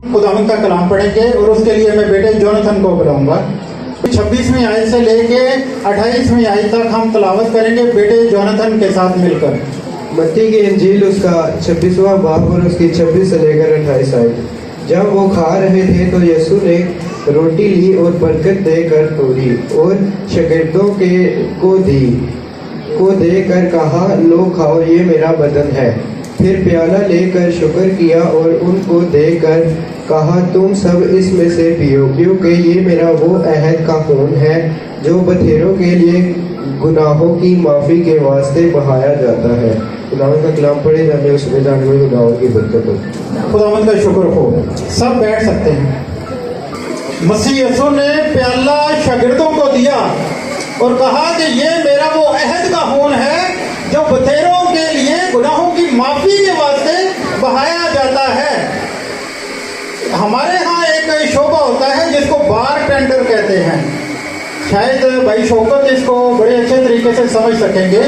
खुदावंद का कलाम पढ़ेंगे और उसके लिए मैं बेटे जोनाथन को बुलाऊंगा। 26वीं आयत से लेके 28वीं आयत तक हम तलावत करेंगे बेटे जोनाथन के साथ मिलकर। मत्ती की इंजील उसका 26वां बाब और उसकी 26 से लेकर 28 आयत। जब वो खा रहे थे तो यीशु ने रोटी ली और बरकत देकर तोड़ी और शागिर्दों को देकर कहा, लो खाओ, ये मेरा बदन है। फिर प्याला लेकर शुक्र किया और उनको देकर कहा, तुम सब इसमें से पियो, क्योंकि ये मेरा वो अहद का खून है जो बथेरों के लिए गुनाहों की माफ़ी के वास्ते बहाया जाता है। खुदावंद का कलाम पढ़े, हमें उसमें जाने में खुदावंद की बरकत हो। खुदावंद का शुक्र हो। सब बैठ सकते हैं। मसीह यीशु ने प्याला शागिर्दों को दिया और कहा कि ये मेरा वो अहद का खून है जो बथेरों के लिए गुनाहों की माफी के वास्ते बहाया जाता है। हमारे यहाँ एक शोभा होता है जिसको बार टेंडर कहते हैं। शायद भाई शौकत इसको बड़े अच्छे तरीके से समझ सकेंगे।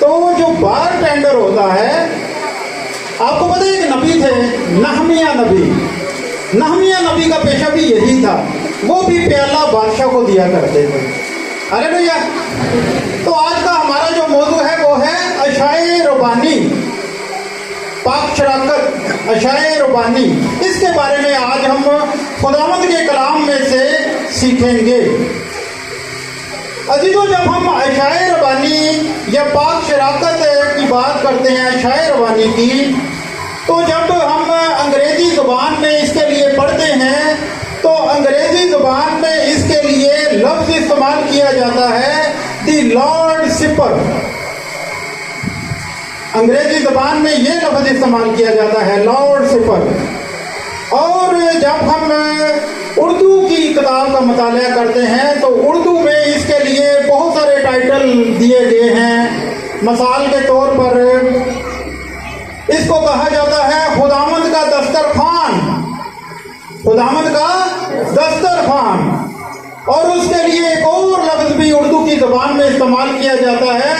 तो जो बार टेंडर होता है, आपको पता है एक नबी थे, नहमिया नबी का पेशा भी यही था। वो भी प्याला बादशाह को दिया करते थे। अरे भैया, तो आज का हमारा जो मौजू है वो है अशाए रबानी, पाक शराकत, अशाए रबानी। इसके बारे में आज हम खुदावंद के कलाम में से सीखेंगे। अजीजों, जब हम अशाए रबानी या पाक शराकत की बात करते हैं, अशाए रबानी की, तो जब हम अंग्रेजी जुबान में इसके लिए पढ़ते हैं तो अंग्रेजी जुबान में इसके लिए लफ्ज इस्तेमाल किया जाता है दी लॉर्ड सिपर। अंग्रेजी जुबान में ये लफ्ज इस्तेमाल किया जाता है लॉर्ड सिपर। और जब हम उर्दू की किताब का मुताला करते हैं तो उर्दू में इसके लिए बहुत सारे टाइटल दिए गए हैं। मिसाल के तौर पर इसको कहा जाता है खुदावंद का दस्तरखान, खुदावंद का दस्तरखान। और उसके लिए एक और लफ्ज भी उर्दू की जुबान में इस्तेमाल किया जाता है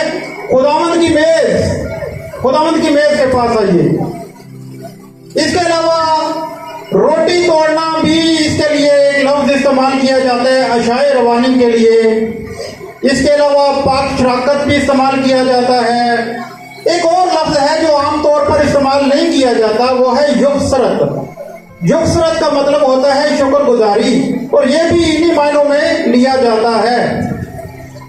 खुदावंद की मेज। खुदावंद की मेज के पास आइए। इसके अलावा रोटी तोड़ना भी इसके लिए एक लफ्ज इस्तेमाल किया जाता है अशाए रवानी के लिए। इसके अलावा पाक शराकत भी इस्तेमाल किया जाता है। एक और लफ्ज है जो आमतौर पर इस्तेमाल नहीं किया जाता, वो है युगसरत। युगसरत का मतलब होता है शुक्रगुजारी, और ये भी इन्हीं मायनों में लिया जाता है।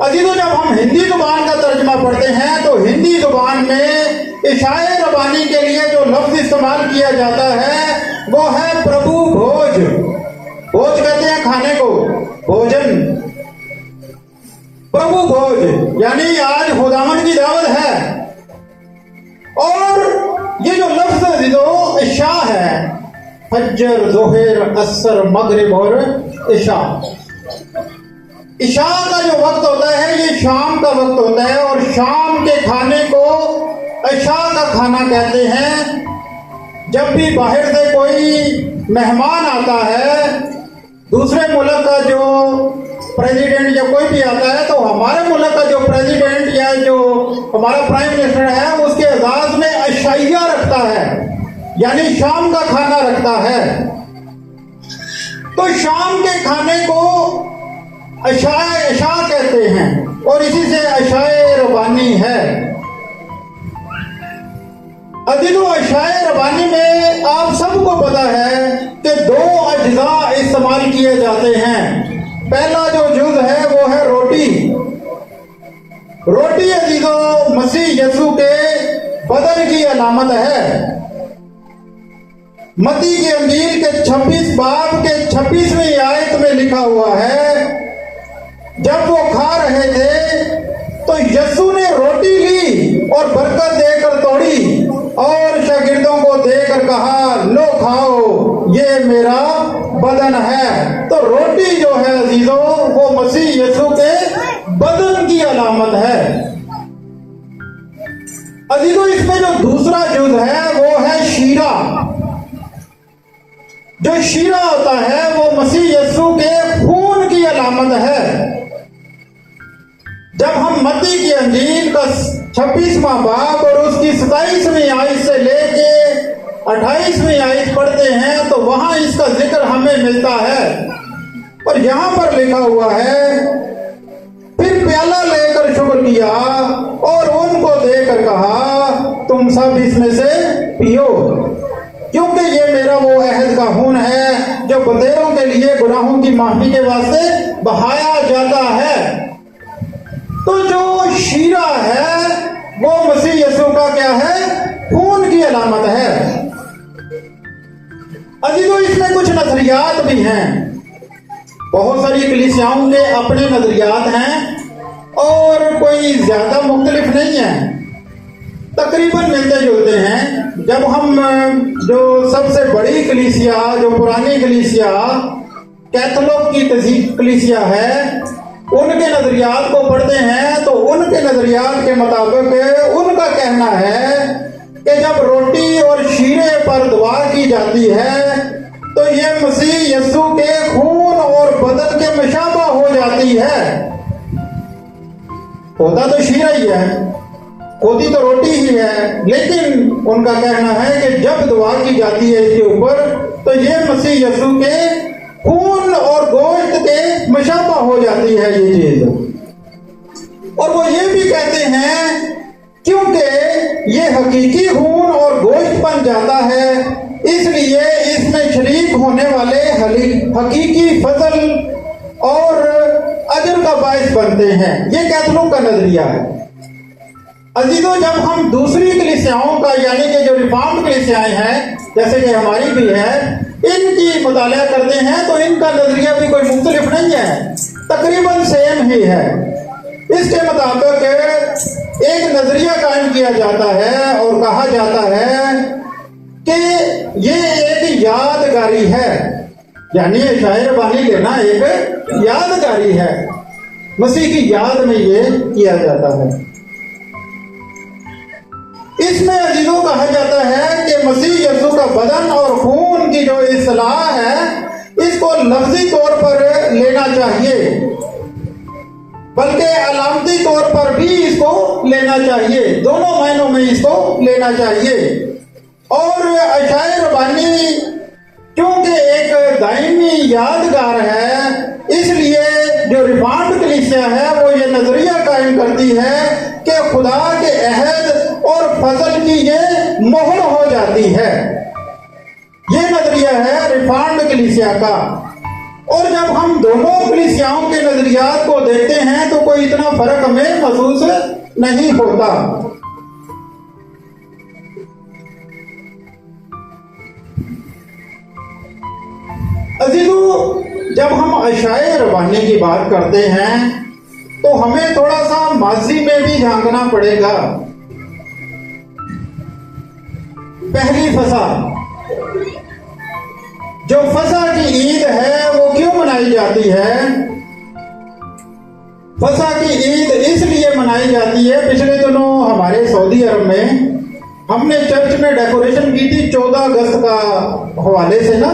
अजीजों, जब हम हिंदी जुबान का तर्जमा पढ़ते हैं तो हिंदी जुबान में इशाए रबानी के लिए जो लफ्ज इस्तेमाल किया जाता है वो है प्रभु भोज। भोज कहते हैं खाने को, भोजन, प्रभु भोज, यानी आज खुदावंद की दावत है। और ये जो लफ्ज जो इशा है, फज्र, जोहर, असर, मगरिब और इशा। इशा का जो वक्त होता है ये शाम का वक्त होता है, और शाम के खाने को इशा का खाना कहते हैं। जब भी बाहर से कोई मेहमान आता है, दूसरे मुल्क का जो प्रेसिडेंट या कोई भी आता है, तो हमारे मुल्क का जो प्रेसिडेंट या जो हमारा प्राइम मिनिस्टर है उसके एजाज में अशाइया रखता है, यानी शाम का खाना रखता है। तो शाम के खाने को अशा कहते हैं, और इसी से अशाए रबानी है। अजीजों, अशाए रबानी में आप सबको पता है कि दो अज्जा इस्तेमाल किए जाते हैं। पहला जो जुज है वो है रोटी। रोटी अजीजों मसीह यीशु के बदन की अलामत है। मत्ती की इंजील के 26 बाब के 26वीं आयत में लिखा हुआ है, जब वो खा रहे थे तो यीशु ने रोटी ली और बरकत देकर तोड़ी और शागिर्दों को देकर कहा, लो खाओ, ये मेरा बदन है। तो रोटी जो है अजीजों वो मसीह यीशु के बदन की अलामत है। अजीजों, इसमें जो दूसरा जुज है वो है शीरा। जो शीरा होता है वो मसीह यीशु के खून की अलामत है। जब हम मत्ती की इंजील का 26वां बाब और उसकी 27वीं आयत से लेके 28वीं आयत पढ़ते हैं तो वहां इसका जिक्र हमें मिलता है। और यहां पर लिखा हुआ है, फिर प्याला लेकर शुक्र किया और उनको देकर कहा, तुम सब इसमें से पियो, क्योंकि ये मेरा वो अहद का खून है जो बंदेरों के लिए गुनाहों की माफी के वास्ते बहाया जाता है। तो जो शीरा है वो मसीह यीशु का क्या है? खून की अलामत है। अजी तो इसमें कुछ नजरियात भी हैं, बहुत सारी कलीसियाओं के अपने नजरियात हैं और कोई ज्यादा मुख्तलिफ नहीं है, तकरीबन मिलते जुलते हैं। जब हम जो सबसे बड़ी कलीसिया, जो पुरानी कलीसिया कैथोलिक की तहजीब कलीसिया है, उनके नजरियात को पढ़ते हैं तो उनके नजरियात के मुताबिक उनका कहना है कि जब रोटी और शीरे पर दुआ की जाती है तो ये मसीह यीशु के खून और बदन के मुशाबा हो जाती है। होता तो शीरा ही है, होती तो रोटी ही है, लेकिन उनका कहना है कि जब दुआ की जाती है इसके ऊपर तो ये मसीह यीशु के खून और गोश्त के मुशाबा हो जाती है ये चीज। और वो ये भी कहते हैं क्योंकि ये हकीकी खून और गोश्त बन जाता है, इसलिए इसमें शरीक होने वाले हकीकी फजल और अजर का बायस बनते हैं। ये कैथोलिक का नजरिया है। अजीजों, जब हम दूसरी कलीसियाओं का यानी कि जो रिफॉर्म्ड कलीसियाएं हैं जैसे कि हमारी भी है, इनकी मुताला करते हैं तो इनका नजरिया भी कोई मुख्तलिफ नहीं है, तकरीबन सेम ही है। इसके मुताबिक एक नजरिया कायम किया जाता है और कहा जाता है कि ये एक यादगारी है, यानी शायर बानी लेना एक यादगारी है, मसीह की याद में ये किया जाता है। इसमें अजीजों कहा जाता है कि मसीह यीशु का बदन और खून की जो इस्लाह है इसको लफ्जी तौर पर लेना चाहिए, बल्कि अलामती तौर पर भी इसको लेना चाहिए, दोनों मायनों में इसको लेना चाहिए। और अशाए रबानी क्योंकि एक दायमी यादगार है, इसलिए जो रिफॉर्म्ड कलीसिया है वो ये नजरिया कायम करती है कि खुदा के अहद और फजल की ये मोहर हो जाती है। ये नजरिया है रिफॉर्म्ड कलीसिया का। और जब हम दोनों कलीसियाओं के नजरियात को देखते हैं तो कोई इतना फर्क हमें महसूस नहीं होता। अजीजों, जब हम अशाए रबानी की बात करते हैं तो हमें थोड़ा सा माजी में भी झांकना पड़ेगा। पहली फसा, जो फसा की ईद है वो क्यों मनाई जाती है? फसा की ईद इसलिए मनाई जाती है, पिछले दिनों हमारे सऊदी अरब में हमने चर्च में डेकोरेशन की थी 14 अगस्त का हवाले से ना,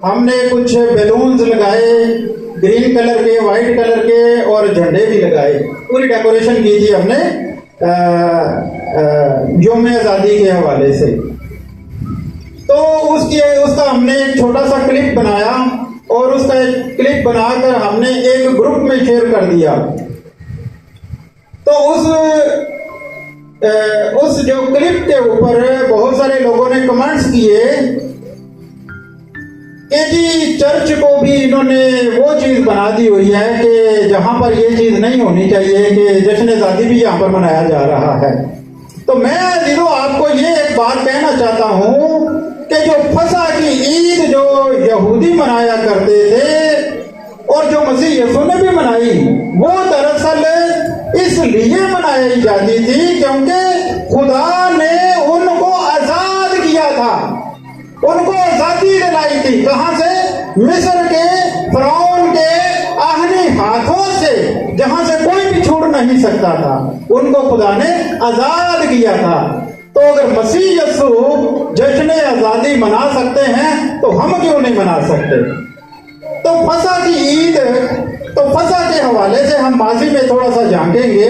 हमने कुछ बैलून्स लगाए, ग्रीन कलर के, व्हाइट कलर के और झंडे भी लगाए, पूरी डेकोरेशन की थी हमने यौम आज़ादी के हवाले से। तो उसका हमने एक छोटा सा क्लिप बनाया और उसका एक क्लिप बनाकर हमने एक ग्रुप में शेयर कर दिया। तो उस जो क्लिप के ऊपर बहुत सारे लोगों ने कमेंट्स किए कि जी चर्च को भी इन्होंने वो चीज बना दी हुई है कि जहां पर ये चीज नहीं होनी चाहिए कि जश्न आज़ादी भी यहां पर मनाया जा रहा है। तो मैं जीरो आपको ये एक बात कहना चाहता हूं कि जो फसा की ईद जो यहूदी मनाया करते थे और जो मसीह यीशु ने भी मनाई, वो दरअसल इसलिए मनाई जाती थी क्योंकि खुदा ने उनको आजाद किया था, उनको आजादी दिलाई थी। कहां से? मिस्र के फिरौन के आहनी हाथों से, जहां से कोई भी छूट नहीं सकता था, उनको खुदा ने आजाद किया था। तो अगर मसीह यीशु जश्न आजादी मना सकते हैं तो हम क्यों नहीं मना सकते? तो फसा की ईद, तो फसा के हवाले से हम माजी में थोड़ा सा झांकेंगे।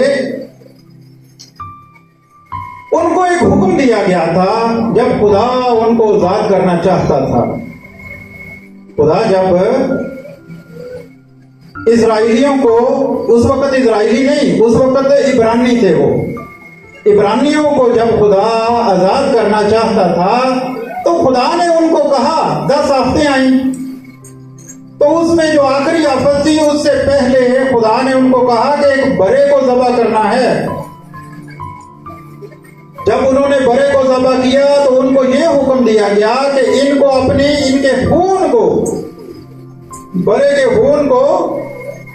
उनको एक एक हुक्म दिया गया था जब खुदा उनको आजाद करना चाहता था। खुदा जब इजराइलियों को, उस वक्त इजराइली नहीं, उस वक्त इब्रानी थे, वो इब्रानियों को जब खुदा आजाद करना चाहता था तो खुदा ने उनको कहा 10 आफतें आई। तो उसमें जो आखिरी आफत थी उससे पहले खुदा ने उनको कहा कि एक बड़े को ज़बह करना है। जब उन्होंने बड़े को ज़बह किया तो उनको यह हुक्म दिया गया कि इनको इनके खून को, बड़े के खून को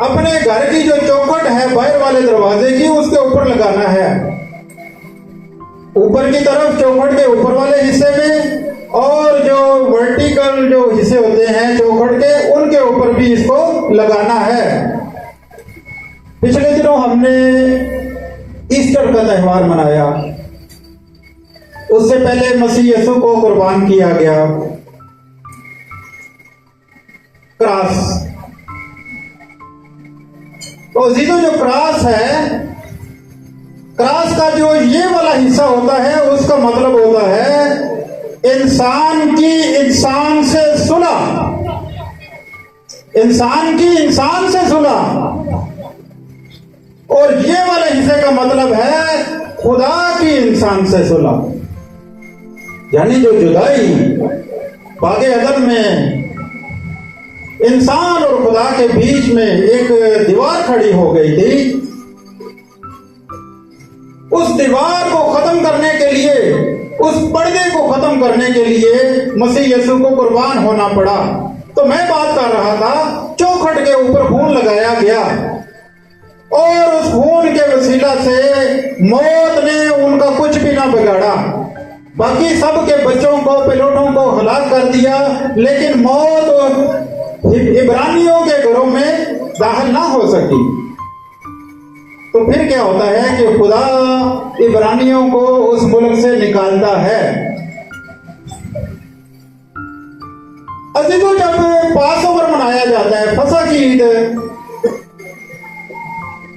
अपने घर की जो चौखट है बाहर वाले दरवाजे की, उसके ऊपर लगाना है। ऊपर की तरफ चौखट के ऊपर वाले हिस्से में, और जो वर्टिकल जो हिस्से होते हैं चौखट के, उनके ऊपर भी इसको लगाना है। पिछले दिनों हमने ईस्टर का त्यौहार मनाया। उससे पहले मसीह यीशु को कुर्बान किया गया, क्रॉस। तो अजीजों, जो क्रॉस है, क्रॉस का जो ये वाला हिस्सा होता है उसका मतलब होता है इंसान की इंसान से सुलह, इंसान की इंसान से सुलह। और ये वाले हिस्से का मतलब है खुदा की इंसान से सुलह। यानी जो जुदाई बागे अदन में इंसान और खुदा के बीच में एक दीवार खड़ी हो गई थी, उस दीवार को खत्म करने के लिए, उस पर्दे को खत्म करने के लिए मसीह यीशु को कुर्बान होना पड़ा। तो मैं बात कर रहा था, चौखट के ऊपर खून लगाया गया और उस खून के वसीला से मौत ने उनका कुछ भी ना बिगाड़ा। बाकी सब के बच्चों को, पिलोटों को हलाक कर दिया, लेकिन मौत इब्रानियों के घरों में दाखिल ना हो सकी। तो फिर क्या होता है कि खुदा इब्रानियों को उस मुल्क से निकालता है। अजीजों, जब पास ओवर मनाया जाता है, फसह की ईद,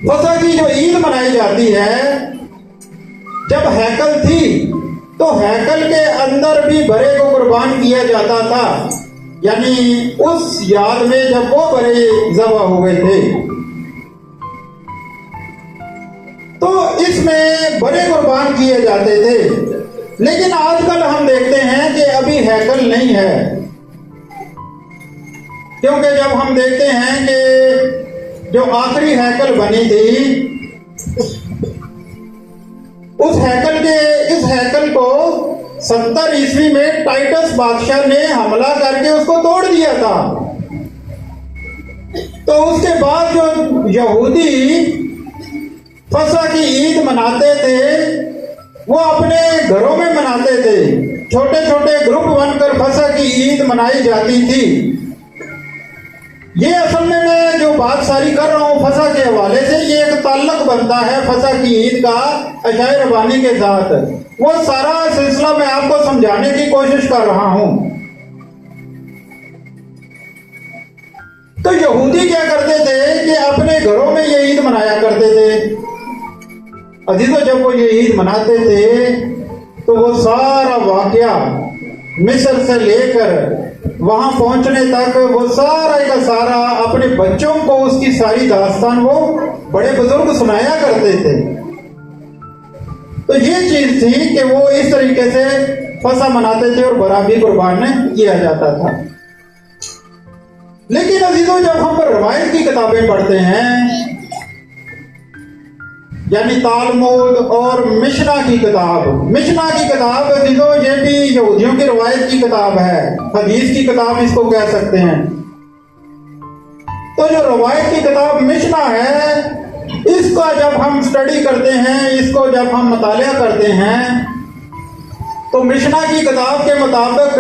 फसह की जो ईद मनाई जाती है, जब हैकल थी तो हैकल के अंदर भी बड़े को कुर्बान किया जाता था। यानी उस याद में जब वो बड़े ज़बह हो गए थे, तो इसमें बड़े कुर्बान किए जाते थे। लेकिन आजकल हम देखते हैं कि अभी हैकल नहीं है, क्योंकि जब हम देखते हैं कि जो आखिरी हैकल बनी थी, इस हैकल को 70 ईस्वी में टाइटस बादशाह ने हमला करके उसको तोड़ दिया था। तो उसके बाद जो यहूदी फसह की ईद मनाते थे, वो अपने घरों में मनाते थे। छोटे छोटे ग्रुप बनकर फसह की ईद मनाई जाती थी। ये असल में मैं जो बात सारी कर रहा हूँ फसह के हवाले से, ये एक ताल्लुक बनता है फसह की ईद का अशाए रबानी के साथ। वो सारा सिलसिला मैं आपको समझाने की कोशिश कर रहा हूं। तो यहूदी क्या करते थे कि अपने घरों में ये ईद मनाया करते थे। अजीजों, जब वो ये ईद मनाते थे तो वो सारा वाकया मिस्र से लेकर वहां पहुंचने तक वो सारा का सारा अपने बच्चों को उसकी सारी दास्तान वो बड़े बुजुर्ग सुनाया करते थे। तो ये चीज थी कि वो इस तरीके से फसह मनाते थे और बरा भी कुर्बान किया जाता था। लेकिन अजीजों, जब हम रवायत की किताबें पढ़ते हैं, यानी तालमुद और मिशना की किताब अजीजों, ये भी यहूदियों की रवायत की किताब है, हदीस की किताब इसको कह सकते हैं। तो जो रवायत की किताब मिशना है, इसका जब हम स्टडी करते हैं, इसको जब हम मुतालिया करते हैं, तो मिशना की किताब के मुताबिक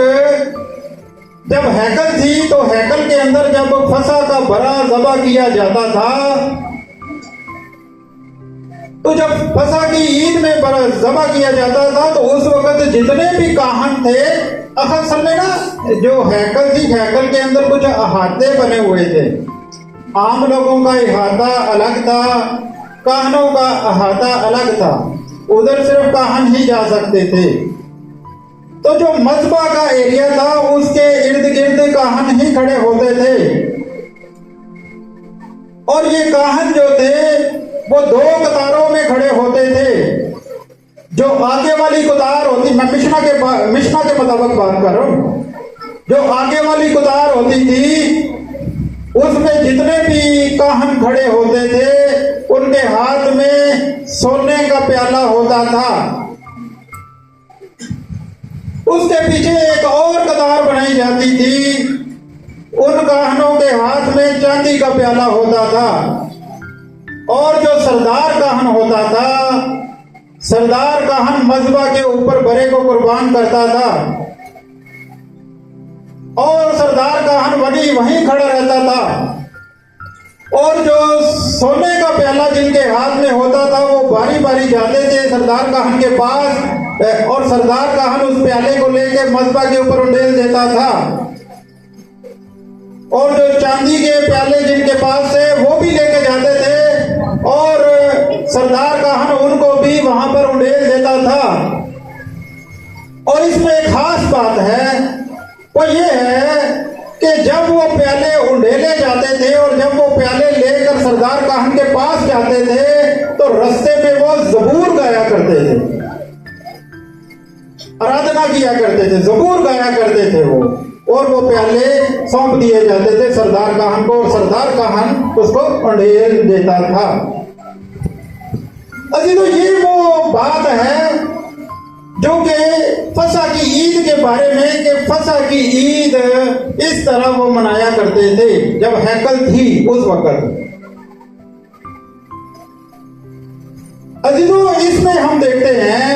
जब हैकल थी तो हैकल के अंदर जब फसह का बरा ज़बह किया जाता था, तो जब फसह की ईद में बरा ज़बह किया जाता था तो उस वक्त जितने भी काहन थे, असल में ना जो हैकल थी, हैकल के अंदर कुछ अहाते बने हुए थे। आम लोगों का अहाता अलग था, काहनों का अहाता अलग था। उधर सिर्फ काहन ही जा सकते थे। तो जो मस्बा का एरिया था उसके इर्द गिर्द काहन ही खड़े होते थे, और ये काहन जो थे वो 2 कतारों में खड़े होते थे। जो आगे वाली कतार होती, मैं मिशना के मुताबिक बात कर रहा हूं, जो आगे वाली कतार होती थी उसमें जितने भी काहन खड़े होते थे उनके हाथ में सोने का प्याला होता था। उसके पीछे एक और कतार बनाई जाती थी, उन काहनों के हाथ में चांदी का प्याला होता था। और जो सरदार काहन होता था, सरदार काहन मज़बा के ऊपर बरे को कुर्बान करता था, और सरदार काहन वहीं खड़ा रहता था। और जो सोने का प्याला जिनके हाथ में होता था वो बारी बारी जाते थे सरदार काहन के पास, और सरदार काहन उस प्याले को लेकर मज़बा के ऊपर उंडेल देता था। और जो चांदी के प्याले जिनके पास थे वो भी लेके जाते थे, और सरदार काहन उनको भी वहां पर उंडेल देता था। और इसमें एक खास बात है, वो ये है कि जब वो प्याले उंडेले जाते थे और जब वो प्याले लेकर सरदार काहन के पास जाते थे तो रास्ते में वो ज़बूर गाया करते थे, आराधना किया करते थे, ज़बूर गाया करते थे वो, और वो प्याले सौंप दिए जाते थे सरदार काहन को, और सरदार काहन उसको उंडेल देता था। अजी तो ये वो बात है जो कि फसा की ईद के बारे में, कि फसा की ईद इस तरह वो मनाया करते थे जब हैकल थी उस वक्त। अजीजों, इसमें हम देखते हैं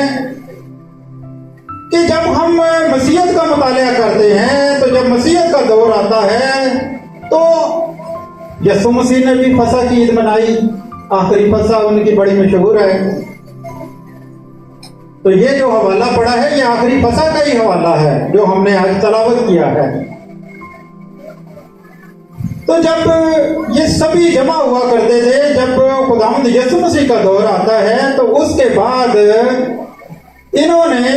कि जब हम मसीहत का मुतालिया करते हैं, तो जब मसीहत का दौर आता है तो यीशु मसीह ने भी फसा की ईद मनाई। आखिरी फसा उनकी बड़ी मशहूर है। तो ये जो हवाला पड़ा है ये आखिरी फसा का ही हवाला है जो हमने आज तलावत किया है। तो जब ये सभी जमा हुआ करते थे, जब खुदावंद यीशु मसीह का दौर आता है, तो उसके बाद इन्होंने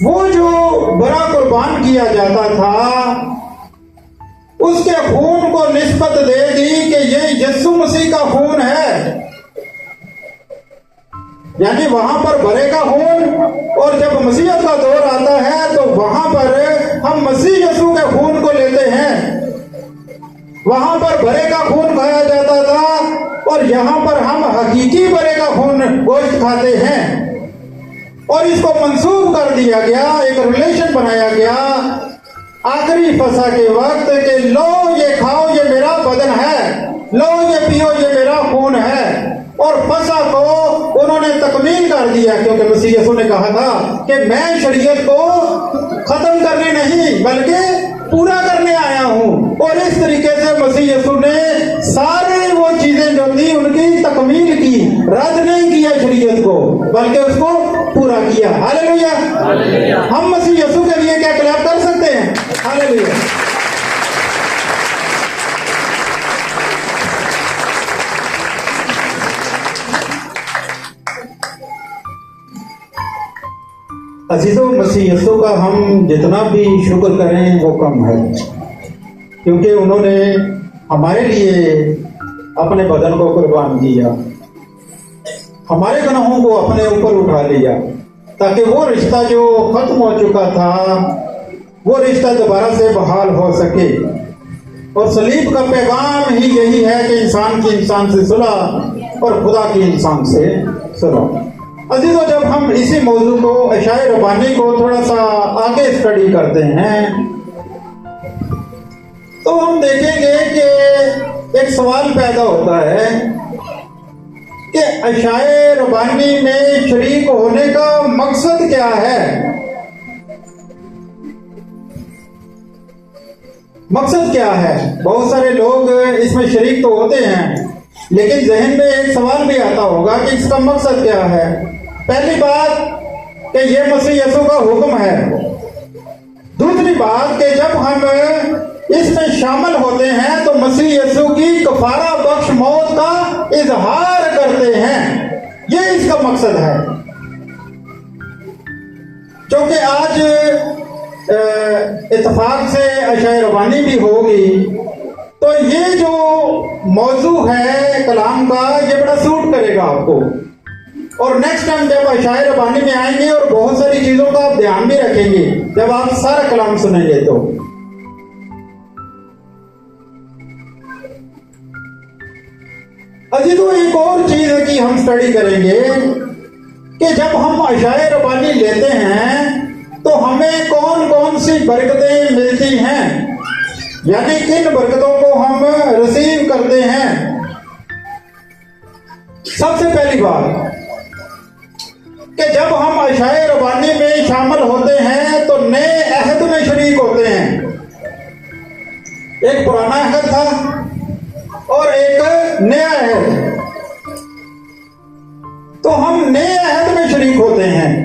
वो जो बरा कुर्बान किया जाता था उसके खून को निस्बत दे दी कि ये यीशु मसीह का खून है, यानी वहां पर बरे का खून। और जब मसीहत का दौर आता है तो वहां पर हम मसीह यीशु के खून को लेते हैं। वहां पर बरे का खून खाया जाता था और यहाँ पर हम हकीकी बरे का खून गोश्त खाते हैं। और इसको मंसूब कर दिया गया, एक रिलेशन बनाया गया आखिरी फसा के वक्त कि लो ये खाओ ये मेरा बदन है, लो ये पियो ये मेरा खून है। और फसा को उन्होंने तकमील कर दिया, क्योंकि मसीह यीशु ने कहा था कि मैं शरीयत को खत्म करने नहीं बल्कि पूरा करने आया हूं। और इस तरीके से मसीह यीशु ने सारे वो चीजें जो थी उनकी तकमील की, रद्द नहीं किया शरीयत को बल्कि उसको पूरा किया। हालेलुया। हम मसीह यीशु के लिए क्या क्लैप कर सकते हैं? हालेलुया। अजीजों, मसीह यीशु का हम जितना भी शुक्र करें वो कम है, क्योंकि उन्होंने हमारे लिए अपने बदन को कुर्बान किया, हमारे गुनाहों को अपने ऊपर उठा लिया, ताकि वो रिश्ता जो खत्म हो चुका था वो रिश्ता दोबारा से बहाल हो सके। और सलीब का पैगाम ही यही है कि इंसान की इंसान से सुलह और खुदा की इंसान से सुलह। अजीजों, जब हम इसी मौजू को, अशाए रब्बानी को थोड़ा सा आगे स्टडी करते हैं तो हम देखेंगे कि एक सवाल पैदा होता है कि अशाए रब्बानी में शरीक होने का मकसद क्या है। मकसद क्या है? बहुत सारे लोग इसमें शरीक तो होते हैं, लेकिन जहन में एक सवाल भी आता होगा कि इसका मकसद क्या है। पहली बात कि यह मसीह यीशु का हुक्म है। दूसरी बात कि जब हम इसमें शामिल होते हैं तो मसीह यीशु की कफारा बख्श मौत का इजहार करते हैं। ये इसका मकसद है। क्योंकि आज इत्तेफाक से अशाए रबानी भी होगी, तो ये जो मौजू है कलाम का, ये बड़ा सूट करेगा आपको। और नेक्स्ट टाइम जब अशाए रबानी में आएंगे और बहुत सारी चीजों का आप ध्यान भी रखेंगे जब आप सारा कलाम सुनेंगे। तो अजी तो एक और चीज है कि हम स्टडी करेंगे कि जब हम अशाए रबानी लेते हैं तो हमें कौन कौन सी बरकतें मिलती हैं, यानी किन बरकतों को हम रिसीव करते हैं। सबसे पहली बात कि जब हम अशाए रबानी में शामिल होते हैं तो नए अहद में शरीक होते हैं। एक पुराना अहद था और एक नया अहद, तो हम नए अहद में शरीक होते हैं।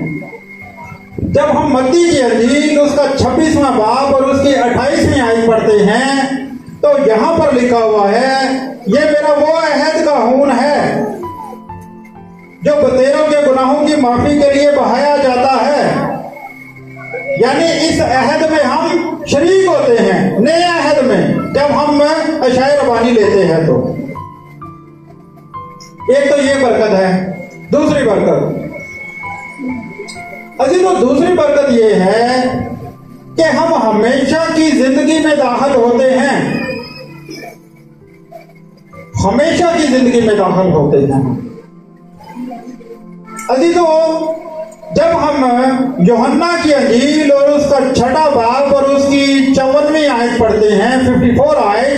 जब हम मत्ती की अंजील उसका 26वां बाब और उसकी 28वीं आयत पढ़ते हैं तो यहां पर लिखा हुआ है, ये मेरा वो अहद का खून है जो बतेरों के गुनाहों की माफी के लिए बहाया जाता है। यानी इस अहद में हम शरीक होते हैं, नए अहद में, जब हम अशाए रबानी लेते हैं। तो एक तो ये बरकत है। दूसरी बरकत अजी तो दूसरी बरकत ये है कि हम हमेशा की जिंदगी में दाखिल होते हैं। हमेशा की जिंदगी में दाखिल होते हैं। अजी तो जब हम यूहन्ना की अंजील और उसका 6वां बाब और उसकी 54वीं आयत पढ़ते हैं, 54 आयत,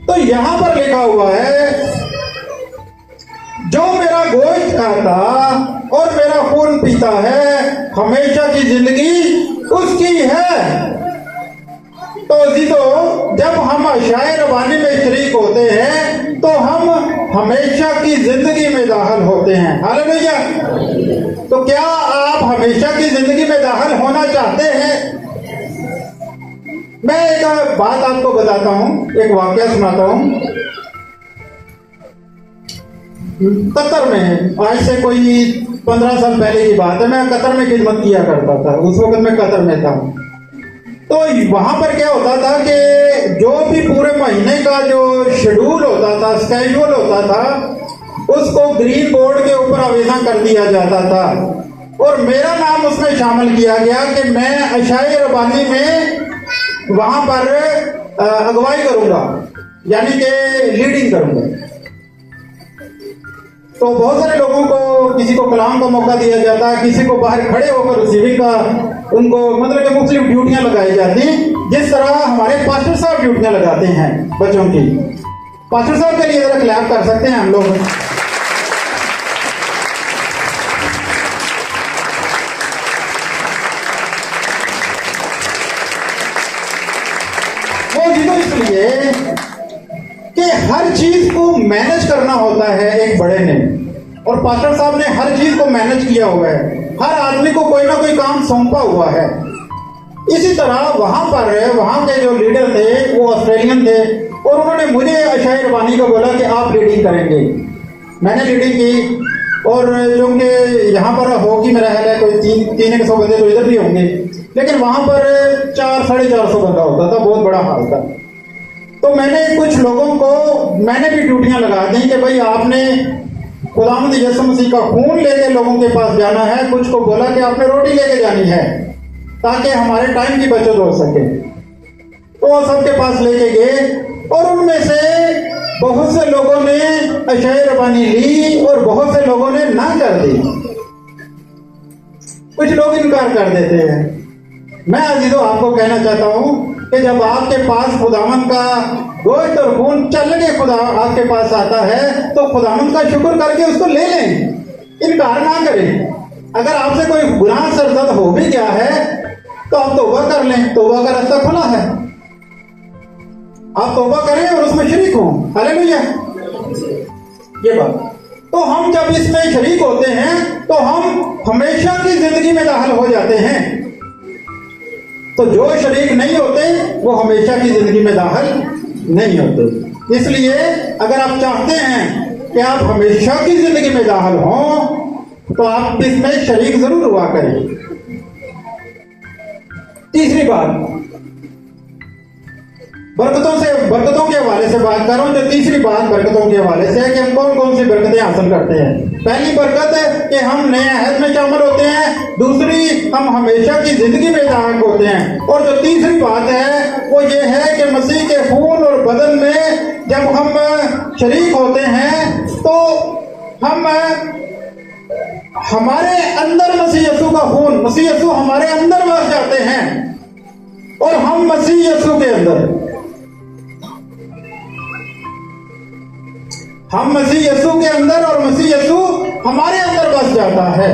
तो यहां पर लिखा हुआ है, जो मेरा गोश्त खाता और मेरा खून पीता है हमेशा की जिंदगी उसकी है। तो जब हम अशाए रबानी में शरीक होते हैं तो हम हमेशा की जिंदगी में दाखिल होते हैं। हालेलुया। तो क्या आप हमेशा की जिंदगी में दाखिल होना चाहते हैं? मैं एक बात आपको बताता हूं, एक वाकया सुनाता हूं। कतर में आज से कोई 15 साल पहले की बात है, मैं कतर में खिदमत किया करता था। उस वक्त मैं कतर में था। तो वहां पर क्या होता था कि जो भी पूरे महीने का जो शेड्यूल होता था, स्केड्यूल होता था, उसको ग्रीन बोर्ड के ऊपर आवेदन कर दिया जाता था और मेरा नाम उसमें शामिल किया गया कि मैं अशाए रबानी में वहां पर अगुवाई करूंगा, यानी कि लीडिंग करूंगा। तो बहुत सारे लोगों को, किसी को कलाम का मौका दिया जाता है, किसी को बाहर खड़े होकर रिसीविंग का, उनको मतलब कि मुख्तलिफ ड्यूटियां लगाई जाती हैं। जिस तरह हमारे पास्टर साहब ड्यूटियां लगाते हैं बच्चों की। पास्टर साहब के लिए जरा क्लैप कर सकते हैं हम लोग। वो जी तो इसलिए कि हर चीज को मैनेज करना होता है एक बड़े ने, और पास्टर साहब ने हर चीज को मैनेज किया हुआ है। हर आदमी को कोई ना कोई काम सौंपा हुआ है। इसी तरह वहां के जो लीडर थे वो ऑस्ट्रेलियन थे और उन्होंने मुझे अशाए रबानी को बोला कि आप लीडिंग करेंगे। मैंने लीडिंग की और क्योंकि यहाँ पर होगी मेरा ख्याल है कोई 300 बंदे तो इधर भी होंगे, लेकिन वहां पर 400-450 बंदा होता था, बहुत बड़ा हाल था। तो मैंने कुछ लोगों को मैंने भी ड्यूटियां लगा दी कि भाई आपने खुदावंद यीशु मसीह का खून लेके लोगों के पास जाना है। कुछ को बोला कि आपने रोटी लेके जानी है ताकि हमारे टाइम की बचत हो सके। तो वो सबके पास लेके गए और उनमें से बहुत से लोगों ने अशाए रबानी ली और बहुत से लोगों ने ना कर दी। कुछ लोग इनकार कर देते हैं। मैं अजीजों आपको कहना चाहता हूं कि जब आपके पास खुदावंद का गोश्त और खून चल के खुदा आपके पास आता है तो खुदावंद का शुक्र करके उसको ले लें, इनकार ना करें। अगर आपसे कोई गुनाह सरजद हो भी गया है तो आप तौबा कर लें, तौबा का रास्ता खुला है। आप तौबा करें और उसमें शरीक हों। हालेलुया। ये बात तो हम जब इसमें शरीक होते हैं तो हम हमेशा की जिंदगी में दाखिल हो जाते हैं। तो जो शरीक नहीं होते वो हमेशा की जिंदगी में दाखिल नहीं होते। इसलिए अगर आप चाहते हैं कि आप हमेशा की जिंदगी में दाखिल हों तो आप इसमें शरीक जरूर हुआ करें। तीसरी बात, बरकतों के हवाले से बात कर रहा हूं। जो तीसरी बात बरकतों के हवाले से है कि हम कौन कौन सी बरकतें हासिल करते हैं। पहली बरकत है कि हम नए अहद में शामिल होते हैं। दूसरी, हम हमेशा की जिंदगी में दाखिल होते हैं। और जो तीसरी बात है वो ये है कि मसीह के खून और बदन में जब हम शरीक होते हैं तो हम हमारे अंदर मसीह यीशु का खून, मसीह यीशु हमारे अंदर बस जाते हैं और हम मसीह यीशु के अंदर, हम मसीह यीशु के अंदर और मसीह यीशु हमारे अंदर बस जाता है।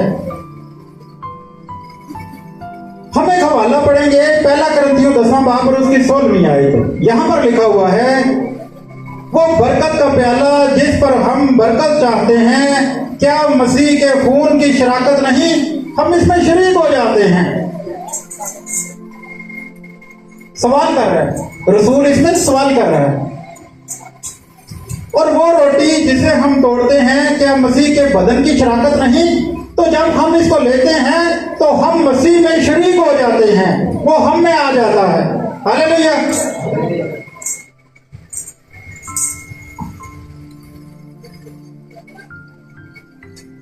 हम एक हवाला पढ़ेंगे, पहला करंथियों 10वां बाब और उसकी 16वीं आयत। यहां पर लिखा हुआ है, वो बरकत का प्याला जिस पर हम बरकत चाहते हैं, क्या मसीह के खून की शराकत नहीं? हम इसमें शरीक हो जाते हैं। सवाल कर रहा है रसूल, इसमें सवाल कर रहा है। और वो रोटी जिसे हम तोड़ते हैं, क्या मसीह के बदन की शराकत नहीं? तो जब हम इसको लेते हैं तो हम मसीह में शरीक हो जाते हैं, वो हम में आ जाता है। हालेलुया।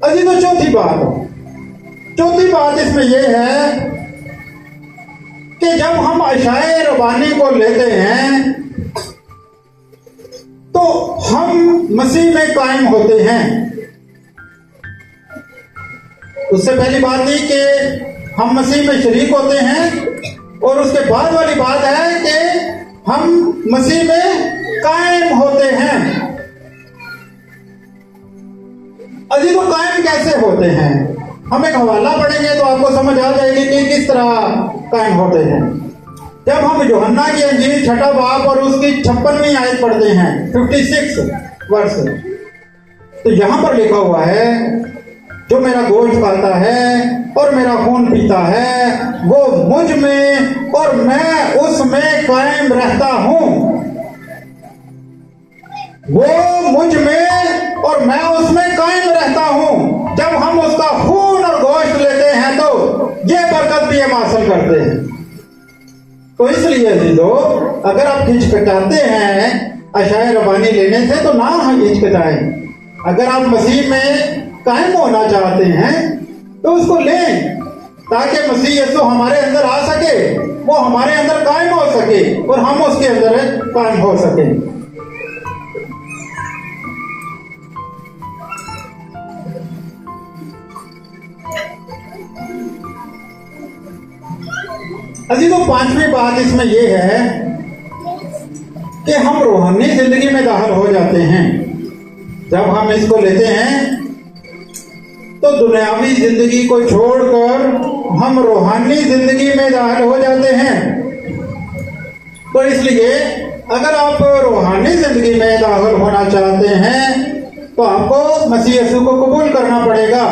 अजी तो चौथी बात इसमें यह है कि जब हम अशाए रबानी को लेते हैं तो हम मसीह में कायम होते हैं। उससे पहली बात थी कि हम मसीह में शरीक होते हैं और उसके बाद वाली बात है कि हम मसीह में कायम होते हैं। अजी तो कायम कैसे होते हैं? हम एक हवाला पढ़ेंगे तो आपको समझ आ जाएगी कि किस तरह कायम होते हैं। जब हम यूहन्ना की अंजील 6वां बाब और उसकी 56वीं आयत पढ़ते हैं, 56 वर्ष, तो यहां पर लिखा हुआ है, जो मेरा गोश्त खाता है और मेरा खून पीता है वो मुझ में और मैं उसमें कायम रहता हूं। वो मुझ में और मैं उसमें कायम रहता हूं। जब हम उसका खून और गोश्त लेते हैं तो ये बरकत भी हम हासिल करते हैं। तो इसलिए जीजो, अगर आप हिचकिचाते हैं अशाए रबानी लेने से तो ना हिचकिचाएं। अगर आप मसीह में कायम होना चाहते हैं तो उसको लें ताकि मसीह यीशु हमारे अंदर आ सके, वो हमारे अंदर कायम हो सके और हम उसके अंदर कायम हो सके। अजी तो पांचवी बात इसमें यह है कि हम रूहानी जिंदगी में दाखिल हो जाते हैं। जब हम इसको लेते हैं तो दुनियावी जिंदगी को छोड़कर हम रूहानी जिंदगी में दाखिल हो जाते हैं। तो इसलिए अगर आप रूहानी जिंदगी में दाखिल होना चाहते हैं तो आपको मसीह यीशु को कबूल करना पड़ेगा।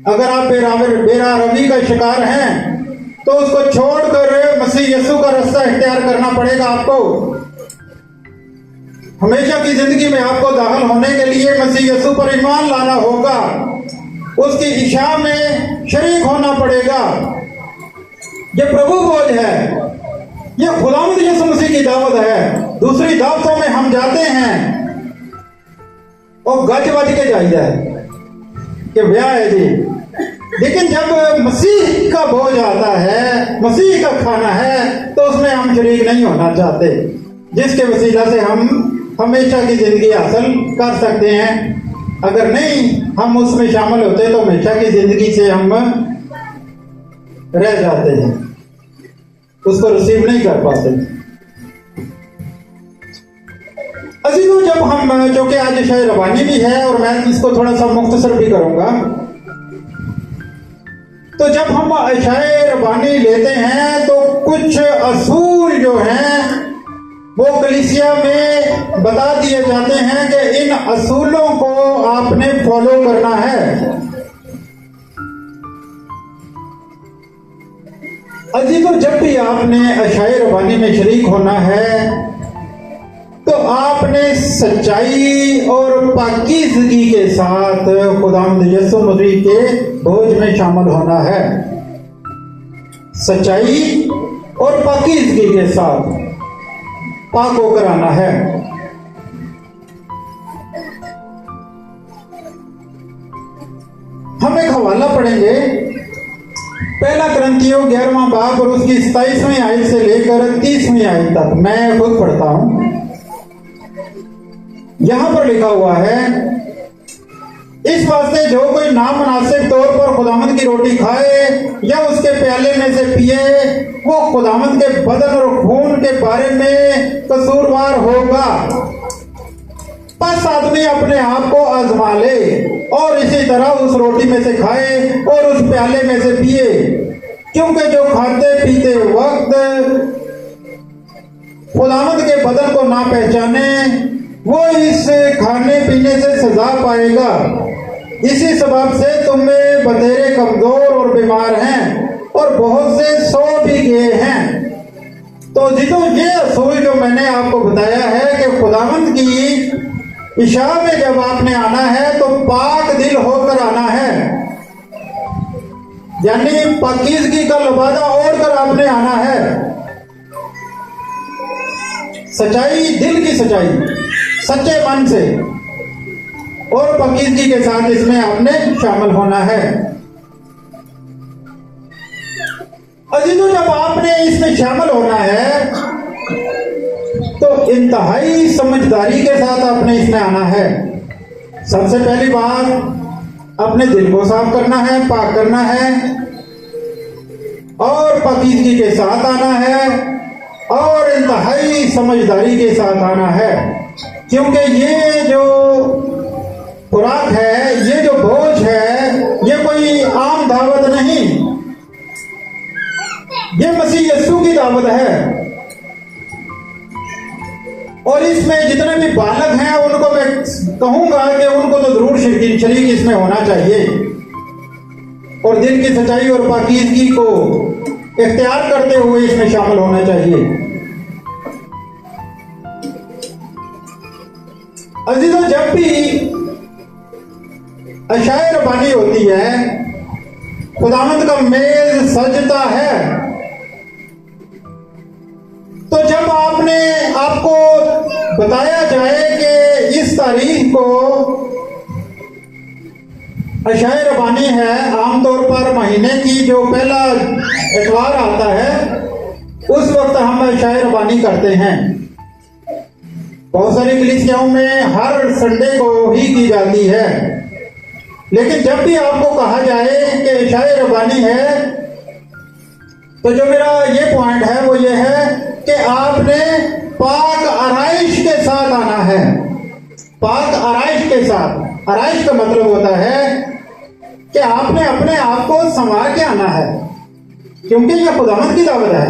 अगर आप बेरारवी का शिकार हैं तो उसको छोड़कर मसीह यीशु का रास्ता इख्तियार करना पड़ेगा। आपको हमेशा की जिंदगी में आपको दाखिल होने के लिए मसीह यीशु पर ईमान लाना होगा, उसकी इच्छा में शरीक होना पड़ेगा। ये प्रभु बोझ है, ये खुदावंद यीशु मसीह की दावत है। दूसरी दावतों में हम जाते हैं और गज बज के जाइए कि ब्याह है जी, लेकिन जब मसीह का बोझ आता है, मसीह का खाना है, तो उसमें हम शरीक नहीं होना चाहते, जिसके वसीला से हम हमेशा की जिंदगी हासिल कर सकते हैं। अगर नहीं हम उसमें शामिल होते तो हमेशा की जिंदगी से हम रह जाते हैं, उसको रिसीव नहीं कर पाते। अजी तो जब हम, जो कि आज शायद रवानी भी है और मैं इसको थोड़ा सा मुख्तसर भी करूंगा, तो जब हम अशाए रबानी लेते हैं तो कुछ असूल जो हैं वो कलीसिया में बता दिए जाते हैं कि इन असूलों को आपने फॉलो करना है। अजी तो जब भी आपने अशाए रबानी में शरीक होना है तो आपने सच्चाई और पाकीज़गी के साथ खुदावंद यीशु मसीह के भोज में शामिल होना है। सच्चाई और पाकीज़गी के साथ पाक होकर आना है। हम एक हवाला पढ़ेंगे, पहला करंथियों 11वां बाब और उसकी 27वीं आयत से लेकर 30वीं आयत तक। मैं खुद पढ़ता हूं। यहां पर लिखा हुआ है, इस वास्ते जो कोई नामुनासिब तौर पर खुदावंद की रोटी खाए या उसके प्याले में से पिए, वो खुदावंद के बदन और खून के बारे में कसूरवार होगा। बस आदमी अपने आप को आजमा ले और इसी तरह उस रोटी में से खाए और उस प्याले में से पिए, क्योंकि जो खाते पीते वक्त खुदावंद के बदन को ना पहचाने, वो इस खाने पीने से सजा पाएगा। इसी सबब से तुम में बतेरे कमजोर और बीमार हैं और बहुत से सो भी गए हैं। तो जितो ये असूल जो मैंने आपको बताया है कि खुदावंद की इशा में जब आपने आना है तो पाक दिल होकर आना है, यानी पाकीज़गी का लबादा ओढ़ कर आपने आना है। सच्चाई, दिल की सच्चाई, सच्चे मन से और पाकीज़गी के साथ इसमें आपने शामिल होना है। अजीजों, जब आपने इसमें शामिल होना है तो इंतहाई समझदारी के साथ आपने इसमें आना है। सबसे पहली बात, अपने दिल को साफ करना है, पाक करना है और पाकीज़गी के साथ आना है और इंतहाई समझदारी के साथ आना है, क्योंकि ये जो खुराक है, ये जो भोज है, ये कोई आम दावत नहीं, ये मसीह यीशु की दावत है। और इसमें जितने भी बालक हैं उनको मैं कहूंगा कि उनको तो जरूर शरीक इसमें होना चाहिए और दिल की सच्चाई और पाकीज़गी को इख्तियार करते हुए इसमें शामिल होना चाहिए। अजीजों, जब भी अशाए रबानी होती है, खुदावंद का मेज सजता है, तो जब आपको बताया जाए कि इस तारीख को अशाए रबानी है, आमतौर पर महीने की जो पहला इतवार आता है उस वक्त हम अशाए रबानी करते हैं। बहुत सारी कलीसियाओं में हर संडे को ही की जाती है, लेकिन जब भी आपको कहा जाए कि अशाए रबानी है, तो जो मेरा ये पॉइंट है वो ये है कि आपने पाक आराइश के साथ आना है। पाक आराइश के साथ, आराइश का मतलब होता है कि आपने अपने आप को संवार के आना है, क्योंकि यह खुदावंद की दावत है।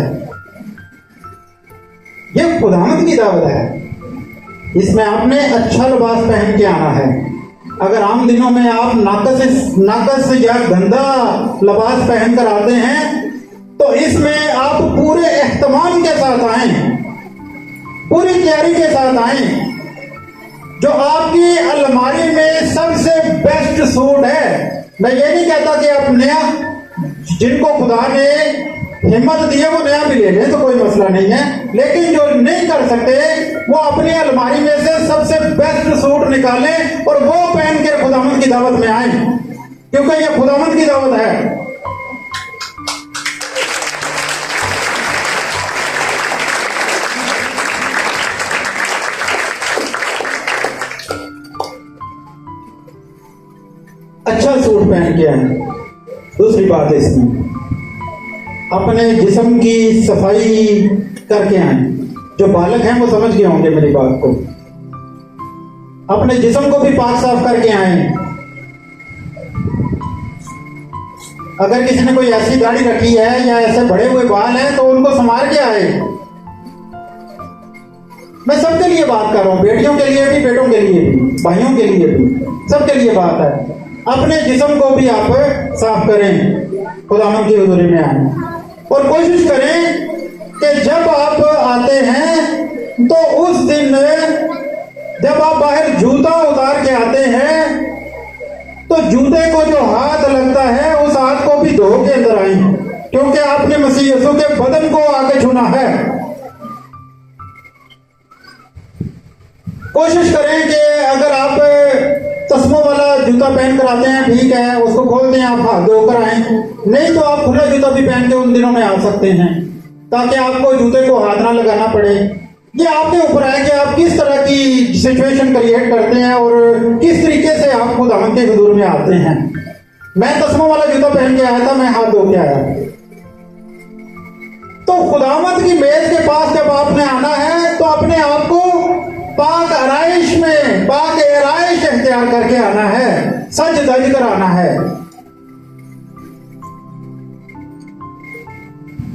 यह खुदावंद की दावत है। इसमें आपने अच्छा लिबास पहन के आना है। अगर आम दिनों में आप नाकस या गंदा लिबास पहनकर आते हैं, तो इसमें आप पूरे एहतमाम के साथ आए, पूरी तैयारी के साथ आए। जो आपकी अलमारी में सबसे बेस्ट सूट है, मैं ये नहीं कहता कि आप नया, जिनको खुदा ने हिम्मत दी है वो नया भी ले लें तो कोई मसला नहीं है, लेकिन जो नहीं कर सकते वो अपनी अलमारी में से सबसे बेस्ट सूट निकालें और वो पहन के खुदावंद की दावत में आए, क्योंकि ये खुदावंद की दावत है। अच्छा सूट पहन के आए। दूसरी बात है इसमें, अपने जिस्म की सफाई करके आए। जो बालक हैं वो समझ गए होंगे मेरी बात को। अपने जिस्म को भी पाक साफ करके आए। अगर किसी ने कोई ऐसी दाढ़ी रखी है या ऐसे बड़े हुए बाल हैं तो उनको संवार के आए। मैं सबके लिए बात कर रहा हूं, बेटियों के लिए भी, बेटों के लिए भी, भाइयों के लिए भी, सबके लिए बात है। अपने जिस्म को भी आप साफ करें, खुदावंद की हुजूरी में आए और कोशिश करें कि जब आप आते हैं तो उस दिन जब आप बाहर जूता उतार के आते हैं तो जूते को जो हाथ लगता है उस हाथ को भी धो के अंदर आए, क्योंकि आपने मसीह यीशु के बदन को आगे छूना है। कोशिश करें कि अगर आप तस्मों वाला जूता पहन कर आते हैं, ठीक है, उसको खोलते हैं, आप हाथ धोकर आए, नहीं तो आप खुला जूता भी पहन के उन दिनों में आ सकते हैं, ताकि आपको जूते को हाथ ना लगाना पड़े। ये आपके ऊपर है कि आप किस तरह की सिचुएशन क्रिएट करते हैं और किस तरीके से आप खुदावंद के हुजूर में आते हैं। मैं तस्मों वाला जूता पहन के आया था, मैं हाथ धो के आया। तो खुदावंद की मेज के पास जब आपने आना है तो अपने आप को पाक आराइश में, पाक आराइश इख्तियार करके आना है, सज धज कर आना है।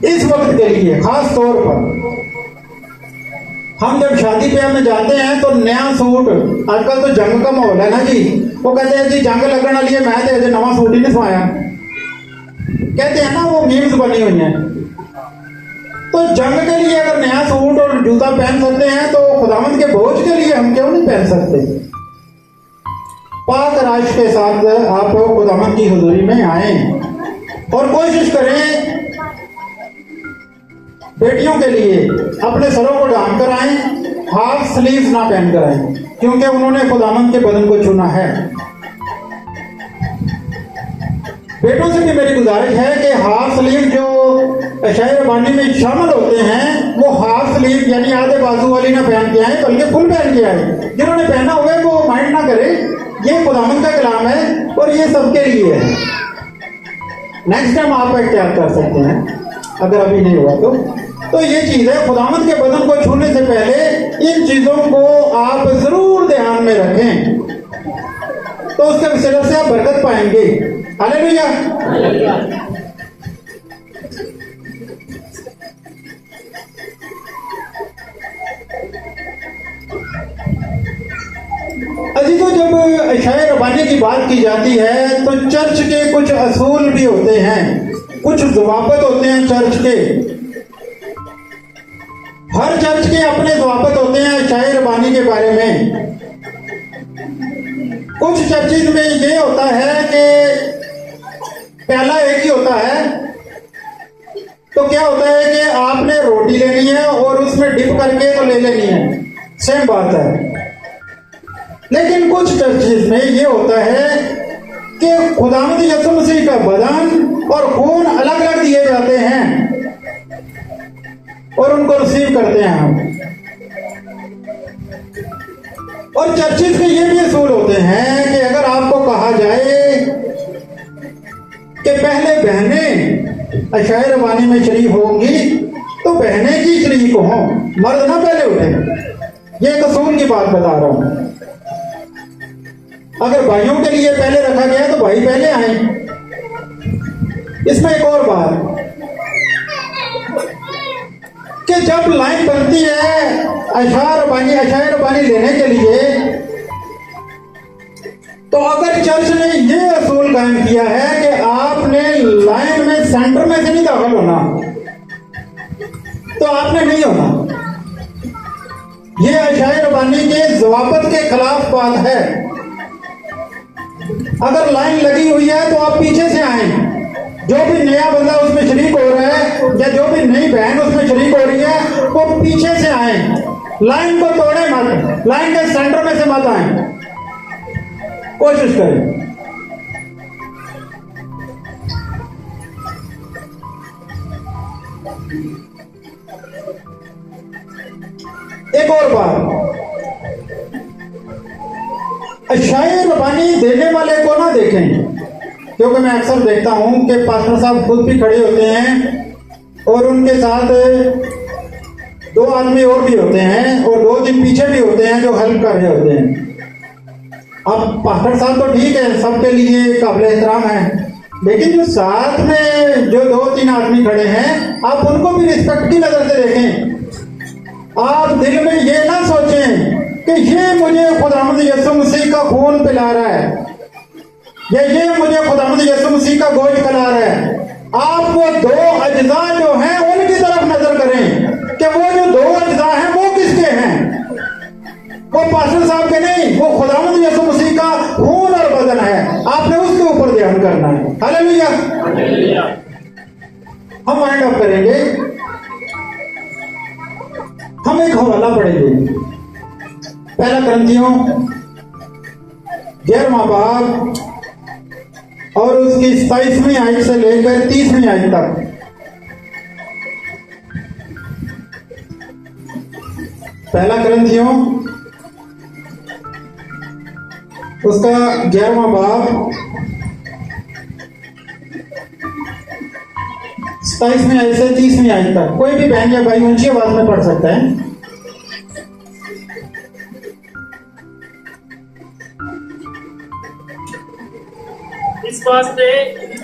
इस वक्त के लिए खास तौर पर हम जब शादी ब्याह में जाते हैं तो नया सूट, आजकल तो जंग का माहौल है ना जी, वो कहते हैं जी जंग लगने वाली है, मैं तो नवा सूट ही नहीं सवाया, कहते हैं ना, वो मीम्स बनी हुई है। तो जंग के लिए अगर नया सूट और जूता पहन सकते हैं तो खुदावंद के भोज के लिए हम क्यों नहीं पहन सकते। पाक राश के साथ आप खुदावंद की हुजूरी में आए और कोशिश करें बेटियों के लिए अपने सरों को ढांक कर आए, हाफ स्लीव्स ना पहन कर आए, क्योंकि उन्होंने खुदावंद के बदन को चुना है। बेटों से भी मेरी गुजारिश है कि हाफ स्लीव जो शायर बानी में शामिल होते हैं वो हाफ स्लीव यानी आधे बाजू वाली ना पहन के आए, बल्कि फुल पहन के आए। जिन्होंने पहना हुआ है वो माइंड ना करे, ये खुदावंद का कलाम है और ये सबके लिए है। नेक्स्ट टाइम आप इख्तियार कर सकते हैं अगर अभी नहीं हुआ तो ये चीज है, खुदावंद के बदन को छूने से पहले इन चीजों को आप जरूर ध्यान में रखें, तो उसके वसीले से आप बरकत पाएंगे। हालेलुया। अजीजों, जब शायर रबानी की बात की जाती है तो चर्च के कुछ असूल भी होते हैं, कुछ ज़वाबित होते हैं चर्च के। हर चर्च के अपने ज़वाबित होते हैं शायर रबानी के बारे में। कुछ चर्चिज में ये होता है कि पहला एक ही होता है, तो क्या होता है कि आपने रोटी लेनी है और उसमें डिप करके तो ले लेनी है, सेम बात है। लेकिन कुछ चर्चेस में ये होता है कि खुदावंद यीशु मसीह का बदन और खून अलग अलग दिए जाते हैं और उनको रिसीव करते हैं हम। और चर्चेस में ये भी असूल होते हैं कि अगर आपको कहा जाए कि पहले बहनें अशायर वानी में शरीक होंगी तो बहनें की शरीक हों, मर्द ना पहले उठे। ये एक असूल की बात बता रहा हूं। अगर भाइयों के लिए पहले रखा गया तो भाई पहले आए। इसमें एक और बात कि जब लाइन बनती है अशायर बानी लेने के लिए, तो अगर चर्च ने ये असूल कायम किया है कि आपने लाइन में सेंटर में से नहीं दाखिल होना, तो आपने नहीं होना। ये अशायर बानी के ज़वाबित के खिलाफ बात है। अगर लाइन लगी हुई है तो आप पीछे से आए। जो भी नया बंदा उसमें शरीक हो रहा है या जो भी नई बहन उसमें शरीक हो रही है वो पीछे से आए, लाइन को तोड़े मत, लाइन के सेंटर में से मत आए। कोशिश करें। एक और बात, शायर रबानी देने वाले को ना देखें, क्योंकि मैं अक्सर देखता हूं कि पास्टर साहब खुद भी खड़े होते हैं और उनके साथ दो आदमी और भी होते हैं और दो दिन पीछे भी होते हैं जो हेल्प कर रहे होते हैं। अब पास्टर साहब तो ठीक है, सबके लिए काबिल एहतराम है, लेकिन जो साथ में जो दो तीन आदमी खड़े हैं आप उनको भी रिस्पेक्ट की नजर से देखें। आप दिल में ये ना सोचें कि ये मुझे खुदावंद यीशु मसीह का खून पिला रहा है या ये मुझे खुदावंद यीशु मसीह का गोश्त खिला रहा है। आप वो दो अज्जा जो हैं उनकी तरफ नजर करें कि वो जो दो अज्जा हैं वो किसके वो पास्टर साहब के नहीं, वो खुदावंद यीशु मसीह का खून और बदन है। आपने उसके ऊपर ध्यान करना है। हालेलुया। हम वाइंड अप करेंगे। हम एक हवाला पढ़ेंगे, पहला करंथियों 11वां बाब और उसकी 27वीं आयत से लेकर 30वीं आयत तक। पहला करंथियों उसका 11वां बाब 27वीं आयत से 30वीं आयत तक। कोई भी बहन या भाई ऊंची आवाज में पढ़ सकता है। इस वास्ते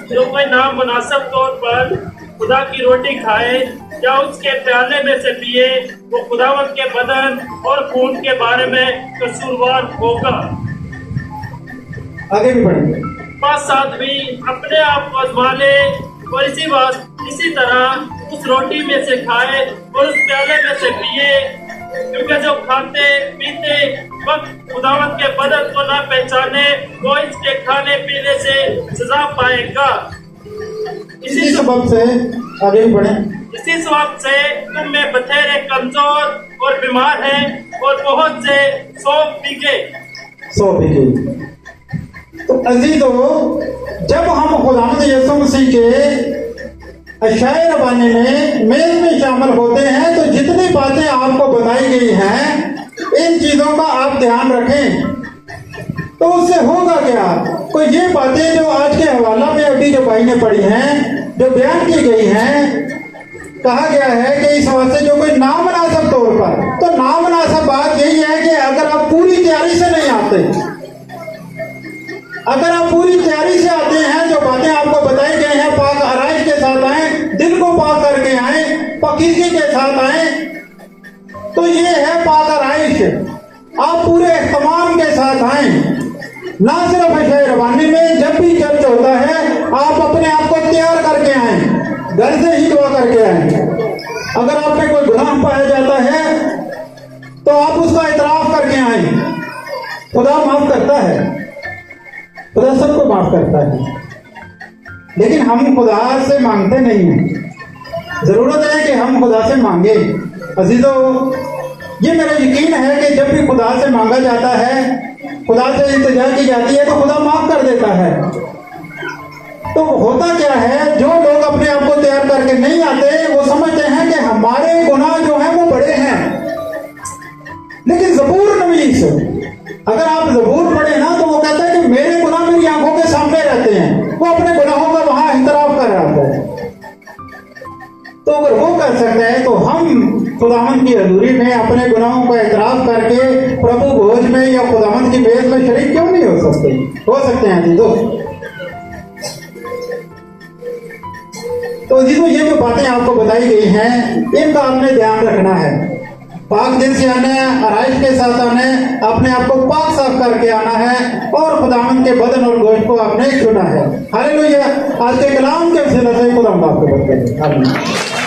जो कोई नामुनासिब तौर पर खुदा की रोटी खाए या उसके प्याले में से पिए, वो खुदावंद के बदन और खून के बारे में कसूरवार होगा। आगे भी पढ़ेंगे। 5-7 भी अपने आप को आजमा ले और इसी तरह उस रोटी में से खाए और उस प्याले में से पिए, क्योंकि जो खाते पीते वक्त खुदावंद के बदन को ना पहचाने, वो इसके खाने पीने से सजा पाएगा। इसी सबब से आगे भी पढ़े। इसी सबब से तुम में बथेरे कमजोर और बीमार हैं और बहुत से 100 बीघे। तो अजीजों, जब हम खुदावंद यीशु मसीह के अशाए रबानी में मेज में शामिल होते हैं तो जितनी बातें आपको बताई गई हैं, इन चीजों का आप ध्यान रखें। तो उससे होगा क्या? कोई ये बातें जो आज के हवाला में अभी जो भाई ने पढ़ी हैं, जो बयान की गई हैं, कहा गया है कि इस वास्ते जो कोई नामुनासिब तौर पर, तो नामुनासिब बात यही है कि अगर आप पूरी तैयारी से नहीं आते, अगर आप पूरी तैयारी से आते हैं, जो बातें आपको बताई गई हैं, पाक आराइश के साथ आए, दिल को पाक करके आए, पाकीज़गी के साथ आए, तो ये है पाक आराइश। आप पूरे इख्तिमाम के साथ आए। ना सिर्फ अशाए रबानी में जब भी चर्च होता है, आप अपने आप को तैयार करके आए, घर से ही दुआ करके आए। अगर आप में कोई गुनाह पाया जाता है तो आप उसका इतराफ करके आए। खुदा माफ करता है, खुदा सबको माफ करता है, लेकिन हम खुदा से मांगते नहीं हैं। जरूरत है कि हम खुदा से मांगे। अजीजों, ये मेरा यकीन है कि जब भी खुदा से मांगा जाता है, खुदा से इल्तिजा की जाती है, तो खुदा माफ कर देता है। तो होता क्या है, जो लोग अपने आप को तैयार करके नहीं आते, वो समझते हैं कि हमारे गुनाह जो हैं वो बड़े हैं। लेकिन ज़बूर नवीस, अगर आप ज़बूर पढ़े ना, तो वो कहता है कि मेरे गुनाह मेरी आंखों के सामने रहते हैं। वो अपने गुनाहों का वहां इंतराफ कर रहा है। तो अगर वो कर सकता है, तो हम खुदावंद की हजूरी में अपने गुनाहों का इतराफ करके प्रभु भोज में या खुदावंद की मेज में शरीक क्यों नहीं हो सकते? हो सकते हैं अजीजों। तो अजीजों, ये जो बातें आपको बताई गई हैं, इनका आपने ध्यान रखना है। पाक दिन से आना है, आराइश के साथ आना है, अपने आप को पाक साफ करके आना है और खुदावंद के बदन और गोश्त को आपने छूना है। हालेलुया। आज के कलाम के वसीले से खुदा आपको बरकत दे। आमीन।